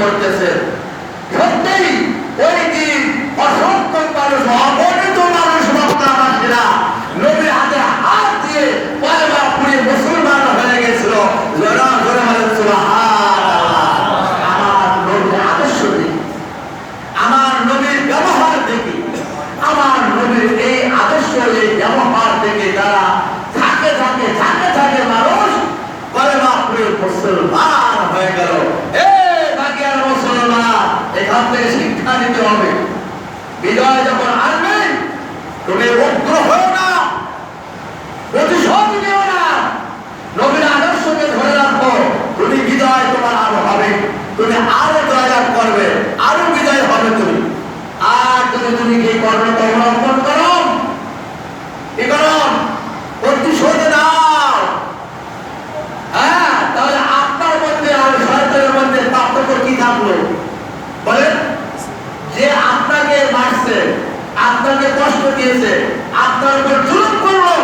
করতেছে। সত্যিই ওই দিন অসংখ্য মানুষ, অগণিত মানুষ মক্কাবাসীরা নবীর হাতে হাত দিয়ে পয়গম্বর পুড়িয়ে মুসলমান হয়ে গেছিল। জোরে জোরে বলেন সুবহানাল্লাহ। আমার নবীর আদর্শ দেখি, আমার নবীর ব্যবহার দেখি, আমার নবীর এই আদর্শ এই ব্যবহার থেকে তারা থাকে থাকে থাকে থাকে মানুষ পয়গম্বর পুড়িয়ে মুসলমান হয়ে গেল। বাকিয়ার মুসলমান, এখান থেকে শিক্ষা নিতে হবে। বিজয় যখন আসবে তুমি উগ্র হও না, প্রতিশোধ নিও না, নবীর আদর্শকে ধরে রাখো। তুমি বিজয় তোমার আরো হবে, তুমি আরো জয়লাভ করবে, আরো বিজয় হবে তুমি। আর যদি তুমি কি কর্মটা অবলম্বন করো, কি করো, প্রতিশোধ নাও, হ্যাঁ, তাহলে আপনার মধ্যে আর শয়তানের মধ্যে পার্থক্য কি থাকলো বলেন? যে আপনাকে মারছে, আপনাকে কষ্ট দিয়েছে, আপনার উপর জুলুম করলো,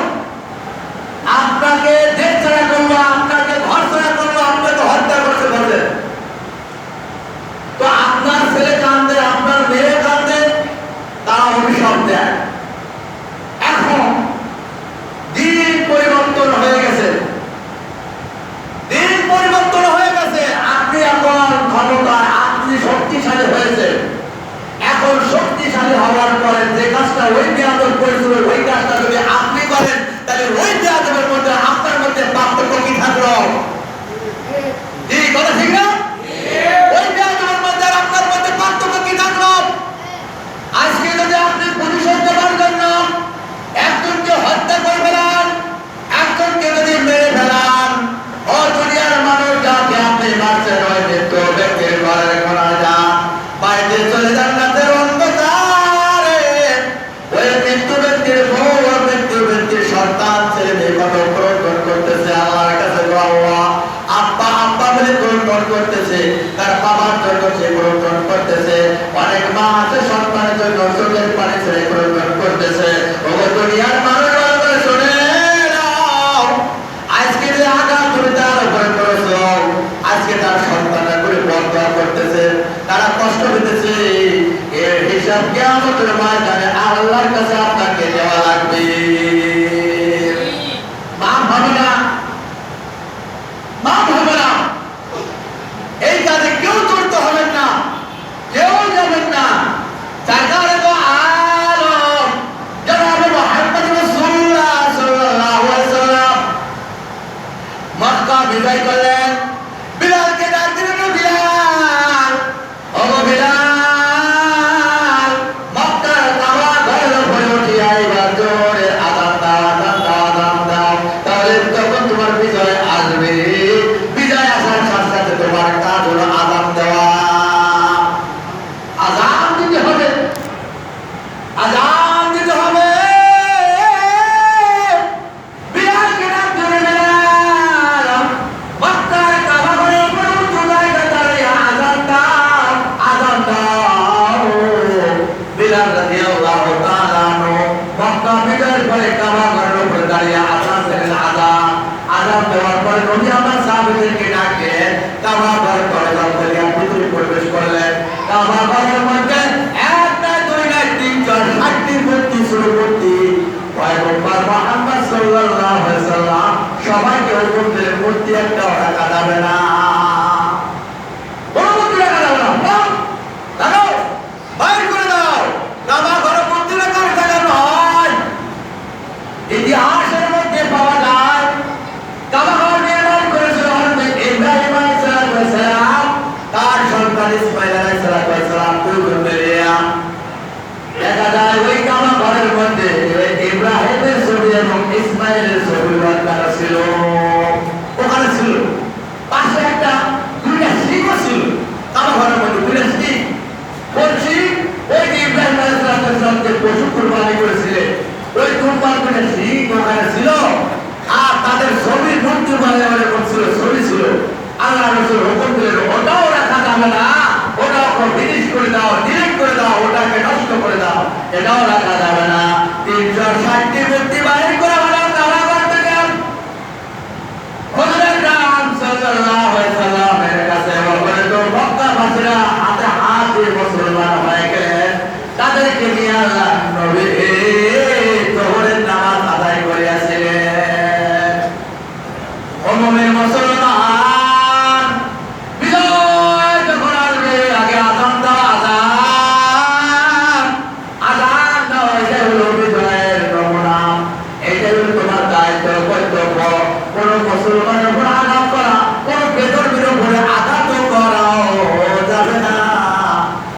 আপনাকে দেশ ছাড়া করলো, আপনাকে ঘর ছাড়া করলো, আপনাকে হত্যা করতে বলে, তো আপনার ছেলে কান্দে, আপনার মেয়ে কান্দে, তারা অভিশাপ দেয়। এখন দিন পরিবর্তন হয়ে গেছে, দিন পরিবর্তন হয়ে গেছে। আপনি এখন ক্ষমতায়, আপনি শক্তিশালী হয়েছে। এখন শক্তিশালী হওয়ার পরে যে কাজটা ওই বেয়াদব করেছিল, ওই কাজটা যদি আপনি করেন, তাহলে ওই বেয়াদবের মধ্যে আপনার মধ্যে পার্থক্য কি থাকলো? কথা ঠিক না? ওই বেয়াদবের মধ্যে আর আপনার মধ্যে পার্থক্য কি থাকলো? আজকে যদি আপনি প্রতিশোধ দেওয়ার জন্য একজনকে হত্যা করে ফেলান, একজনকে যদি মেরে ফেলান, ও দুনিয়ার মানুষ যাকে আপনি মারছেন, ওই মৃত্যু ব্যক্তির ঘরের কোনা যা বাড়িতে চলে যান রাতের অন্ধকারে, ওই মৃত্যু ব্যক্তির বউ, মৃত্যু ব্যক্তির সন্তান, ছেলে মেয়ে কত ক্রন্দন করতেছে আল্লাহর কাছে। আল্লাহ আব্বা আব্বা বলে ক্রন্দন করতেছে, তার বাবার জন্য সে ক্রন্দন করতেছে। অনেক মা আছে সন্তানের জন্য চোখের পানি ছেড়ে ক্রন্দন করতেছে। ও দুনিয়ার মানুষ শুনে নাও, আজকে যে আঘাত তুমি তার উপরে করেছ, আজকে তার সন্তানের করে বন্ধ করতেছে, তারা কষ্ট পেতেছে, এর হিসাব কিয়ামতের ময়দানে আল্লাহর কাছে আপনাকে দেওয়া লাগবে। মাফ হবে না, মাফ হবে না। এই কাজে কেউ জড়িত হবেন না, কেউ যাবেন না। সরকারে তো আলম জনাবে মুহাম্মদ রাসূলুল্লাহ সাল্লাল্লাহু আলাইহি ওয়াসাল্লাম মক্কা বিজয় করলেন। বিলালকে ডাক দিলেন, বিলাল, ও বিলাল, মক্কার কাবা ঘরের উপরে উঠিয়া এবার জোরে আযান দাও, আযান দাও, আযান দাও, তাহলে তখন তোমার বিজয় আসবে। বিজয় আসার সাথে সাথে তোমার কাজ হলো আযান দেওয়া। আযান দিতে হবে, আযান দিতে হবে। বিলালকে ডাক দিলেন, বিলাল, মক্কার কাবা ঘরের উপরে উঁচু জায়গায় দাঁড়িয়ে আযান দাও, আযান দাও। বিলাল রাদিয়াল্লাহু তাআলা আনহু মক্কা বিজয়ের পরে কাবা ঘরের উপরে দাঁড়িয়ে আযান দিলেন। আযান আযান দেওয়ার পরে নবী আমার সাহাবীদেরকে ডাকলেন, কাবা ঘর করে দরজায় ভিতরে প্রবেশ করলেন। কাবা ঘরের মধ্যে এক নয়, দুই নয়, তিন চার, 60টি মূর্তি শুরু করতে পয়গম্বর মুহাম্মদ সাল্লাল্লাহু আলাইহি ওয়াসাল্লাম সবাইকে হুকুম দিলেন, মূর্তি একটা রাখা যাবে না, কোনো মূর্তি রাখা যাবে না, দাও, বাইর করে দাও। কাবা ঘরে মূর্তি রাখার জায়গা নয়। ইতিহাসের মধ্যে পাওয়া যায় কাবা ঘর নির্মাণ করেছিল ইব্রাহিম আলাইহিস সালাম, তার সন্তান ইসমাঈল আলাইহিস সালাম দেখা যায় ওই কাবা ঘরের মধ্যে ইব্রাহিমের ছবি এবং ইসমাঈলের ছবি লাগানো ছিল, ওখানে ছিল। পাশে কোন মুসলমানের উপর আঘাত